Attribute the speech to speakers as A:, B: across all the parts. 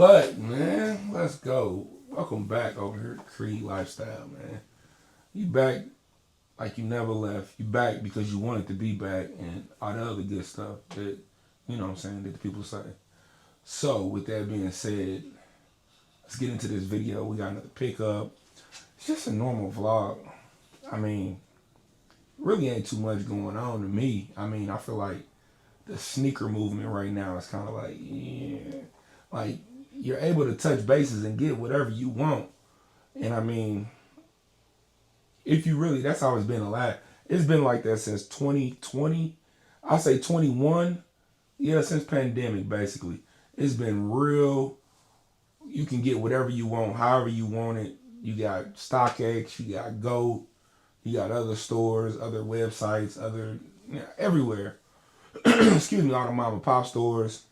A: What, man? Let's go. Welcome back over here to Creed Lifestyle, man. You back like you never left. You back because you wanted to be back and all the other good stuff that, you know what I'm saying, that the people say. So, with that being said, let's get into this video. We got another pickup. It's just a normal vlog. I mean, really ain't too much going on to me. I mean, I feel like the sneaker movement right now is kind of like, yeah, like you're able to touch bases and get whatever you want. And I mean, if you really, that's how it's been a lot. It's been like that since 2020. I say 21. Yeah, since pandemic, basically. It's been real. You can get whatever you want, however you want it. You got StockX, you got Goat, you got other stores, other websites, other, everywhere. Excuse me, all the mom and pop stores.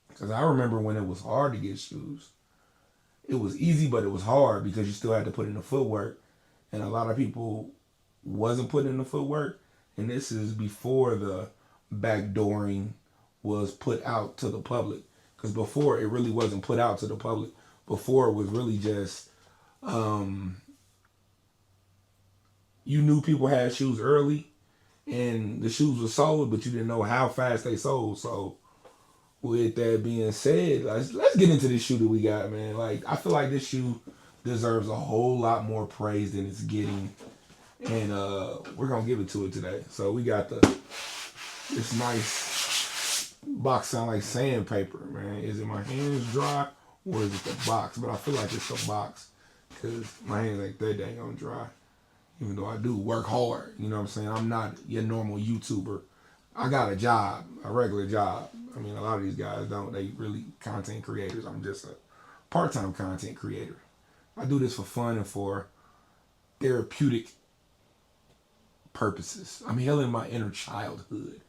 A: Because I remember when it was hard to get shoes. It was easy, but it was hard because you still had to put in the footwork. And a lot of people wasn't putting in the footwork. And this is before the backdooring was put out to the public. Because before, it really wasn't put out to the public. Before, it was really just, you knew people had shoes early. And the shoes were sold, but you didn't know how fast they sold. So, with that being said, let's get into this shoe that we got, man. Like, I feel like this shoe deserves a whole lot more praise than it's getting. And we're going to give it to it today. So, we got this nice box sound like sandpaper, man. Is it my hands dry or is it the box? But I feel like it's the box because my hands ain't that dang on dry. Even though I do work hard, you know what I'm saying? I'm not your normal YouTuber. I got a job, a regular job. I mean, a lot of these guys don't. They really content creators. I'm just a part-time content creator. I do this for fun and for therapeutic purposes. I'm healing my inner childhood.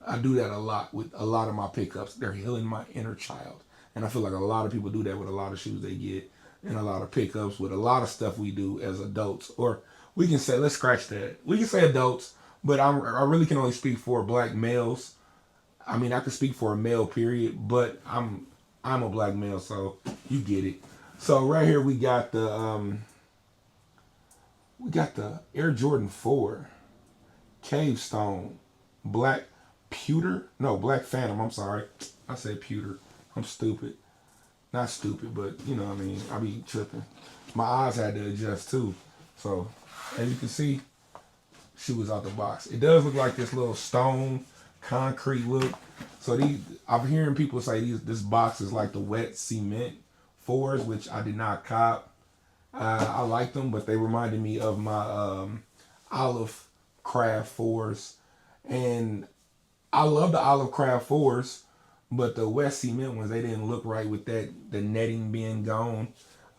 A: I do that a lot with a lot of my pickups. They're healing my inner child. And I feel like a lot of people do that with a lot of shoes they get and a lot of pickups with a lot of stuff we do as adults. Or we can say, let's scratch that. We can say adults, but I really can only speak for black males. I mean, I could speak for a male, period, but I'm a black male, so you get it. So right here we got the Air Jordan 4 Cave Stone Black Black Phantom. I'm sorry, I said pewter. I'm stupid. Not stupid, but you know what I mean. I be tripping. My eyes had to adjust too. So as you can see, she was out the box. It does look like this little stone concrete look. So I'm hearing people say this box is like the wet cement 4s, which I did not cop. I like them, but they reminded me of my Olive Craft 4s. And I love the Olive Craft 4s, but the wet cement ones, they didn't look right with the netting being gone.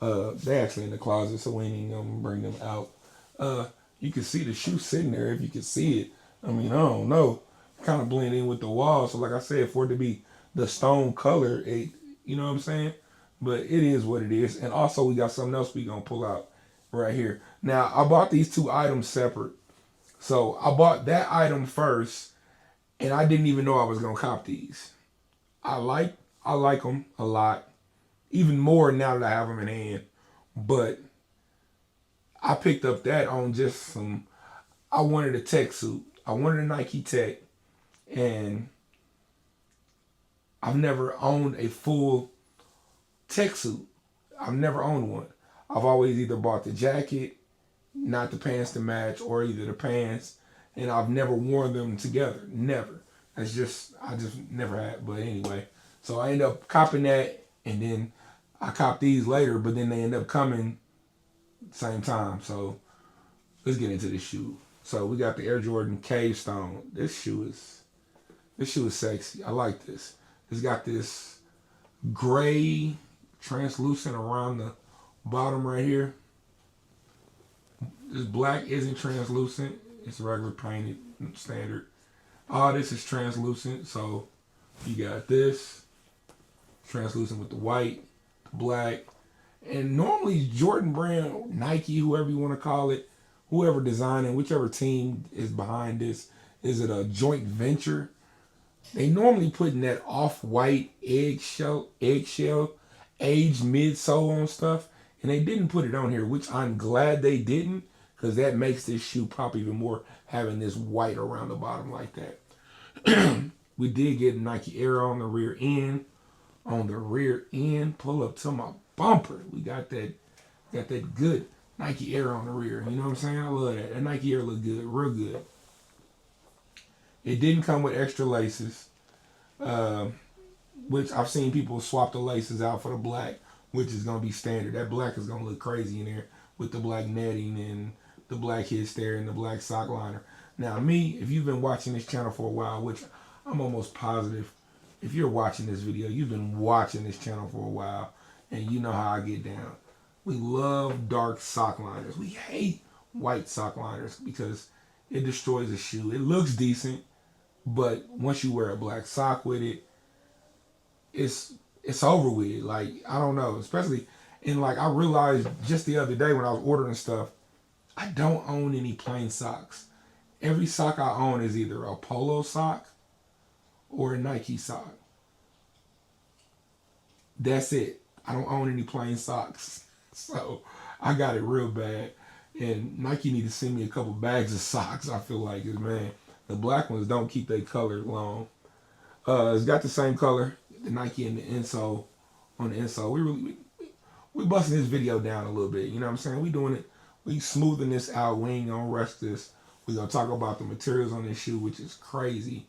A: They're actually in the closet, so we ain't gonna bring them out. You can see the shoe sitting there if you can see it. I mean, I don't know. Kind of blend in with the wall. So like I said, for it to be the stone color, you know what I'm saying? But it is what it is. And also we got something else we gonna pull out right here. Now I bought these two items separate. So I bought that item first and I didn't even know I was gonna cop these. I like them a lot. Even more now that I have them in hand. But I picked up that on just I wanted a tech suit. I wanted a Nike Tech. And I've never owned a full tech suit. I've never owned one. I've always either bought the jacket, not the pants to match, or either the pants, and I've never worn them together. Never. I just never had. But anyway, so I ended up copping that, and then I copped these later, but then they end up coming same time. So let's get into this shoe. So we got the Air Jordan Cave Stone. This shoe is sexy. I like this. It's got this gray translucent around the bottom right here. This black isn't translucent. It's regular painted standard. All this is translucent. So you got this translucent with the white, the black. And normally Jordan brand, Nike, whoever you want to call it, whoever designing, whichever team is behind this, is it a joint venture? They normally put in that off-white eggshell aged midsole on stuff, and they didn't put it on here, which I'm glad they didn't, because that makes this shoe pop even more, having this white around the bottom like that. We did get Nike Air on the rear end. On the rear end, pull up to my bumper. We got that good Nike Air on the rear. You know what I'm saying? I love that. That Nike Air look good, real good. It didn't come with extra laces, uh, which I've seen people swap the laces out for the black, which is gonna be standard. That black is gonna look crazy in there with the black netting and the black hit there and the black sock liner. Now, me, if you've been watching this channel for a while, which I'm almost positive, if you're watching this video, you've been watching this channel for a while, and you know how I get down. We love dark sock liners. We hate white sock liners because it destroys the shoe. It looks decent, but once you wear a black sock with it, it's over with. Like, I don't know, especially, and like I realized just the other day when I was ordering stuff, I don't own any plain socks. Every sock I own is either a polo sock or a Nike sock. That's it. I don't own any plain socks. So I got it real bad. And Nike need to send me a couple bags of socks, I feel like. Man, the black ones don't keep their color long. It's got the same color, the Nike and the insole on the insole. We busting this video down a little bit. You know what I'm saying? We doing it. We smoothing this out. We ain't gonna rush this. We gonna talk about the materials on this shoe, which is crazy.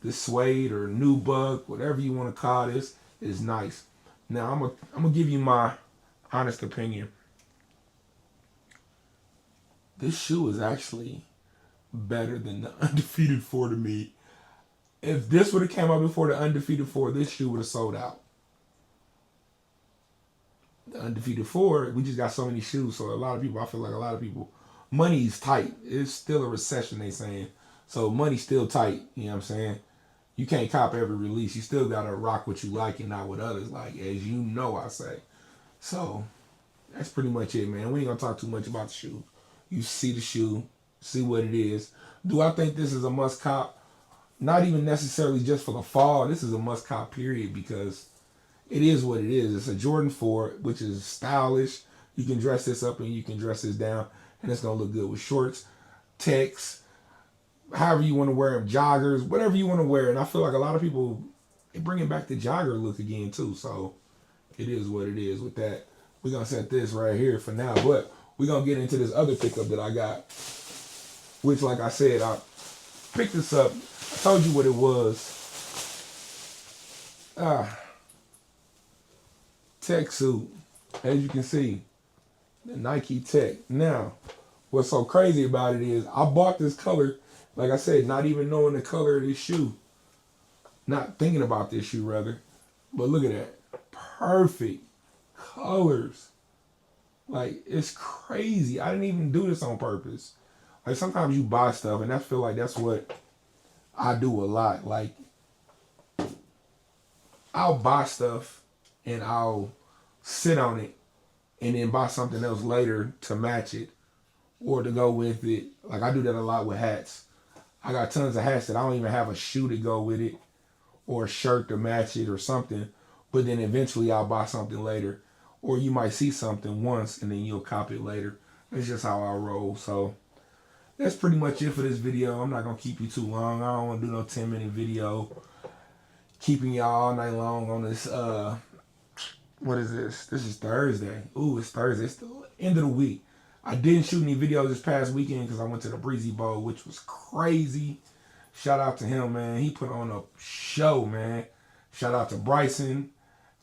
A: This suede or nubuck, whatever you want to call this, is nice. Now I'm gonna give you my honest opinion. This shoe is actually better than the Undefeated 4 to me. If this would have came out before the Undefeated 4, this shoe would have sold out. The Undefeated 4, we just got so many shoes, so I feel like a lot of people, money's tight. It's still a recession, they saying. So money's still tight, you know what I'm saying? You can't cop every release. You still gotta rock what you like and not what others like, as you know I say. So that's pretty much it, man. We ain't gonna talk too much about the shoe. You see the shoe, see what it is. Do I think this is a must cop? Not even necessarily just for the fall. This is a must cop period because it is what it is. It's a Jordan 4, which is stylish. You can dress this up and you can dress this down, and it's gonna look good with shorts, techs, however you want to wear them, joggers, whatever you want to wear. And I feel like a lot of people, they bringing back the jogger look again too. So it is what it is with that. We're going to set this right here for now. But we're going to get into this other pickup that I got, which, like I said, I picked this up. I told you what it was. Tech suit. As you can see, the Nike Tech. Now, what's so crazy about it is I bought this color, like I said, not even knowing the color of this shoe. Not thinking about this shoe, rather. But look at that. Perfect colors. Like, it's crazy. I didn't even do this on purpose. Like, sometimes you buy stuff, and I feel like that's what I do a lot. Like, I'll buy stuff, and I'll sit on it, and then buy something else later to match it or to go with it. Like, I do that a lot with hats. I got tons of hats that I don't even have a shoe to go with it or a shirt to match it or something, but then eventually I'll buy something later. Or you might see something once and then you'll copy it later. That's just how I roll. So that's pretty much it for this video. I'm not going to keep you too long. I don't want to do no 10-minute video keeping y'all all night long on this. What is this? This is Thursday. Ooh, it's Thursday. It's the end of the week. I didn't shoot any videos this past weekend because I went to the Breezy Bowl, which was crazy. Shout out to him, man. He put on a show, man. Shout out to Bryson.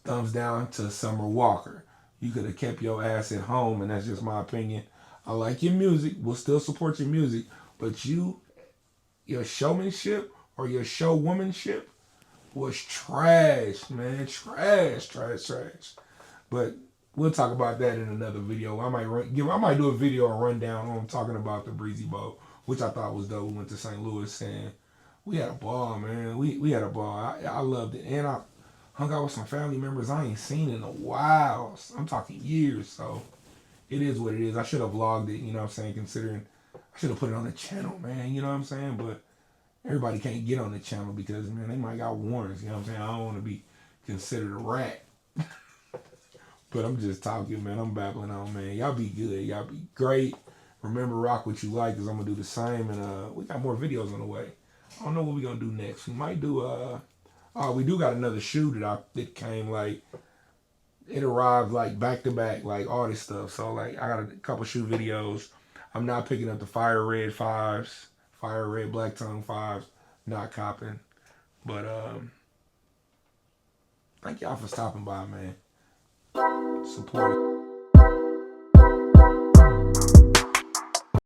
A: Thumbs down to Summer Walker. You could have kept your ass at home, and that's just my opinion. I like your music. We'll still support your music. But your showmanship or your showwomanship was trash, man. Trash. But we'll talk about that in another video. I might do a video or rundown on talking about the Breezy Bowl, which I thought was dope. We went to St. Louis and we had a ball, man. We had a ball. I loved it. And I hung out with some family members I ain't seen in a while. I'm talking years. So it is what it is. I should have vlogged it, you know what I'm saying, considering I should have put it on the channel, man. You know what I'm saying? But everybody can't get on the channel because, man, they might got warrants. You know what I'm saying? I don't want to be considered a rat. But I'm just talking, man. I'm babbling on, man. Y'all be good. Y'all be great. Remember, rock what you like, because I'm going to do the same. And we got more videos on the way. I don't know what we're going to do next. We might do, oh, we do got another shoe that came, like, it arrived, like, back to back, like, all this stuff. So, like, I got a couple shoe videos. I'm not picking up the Fire Red 5s, Fire Red Black Tongue 5s. Not copping. But, thank y'all for stopping by, man. Support it.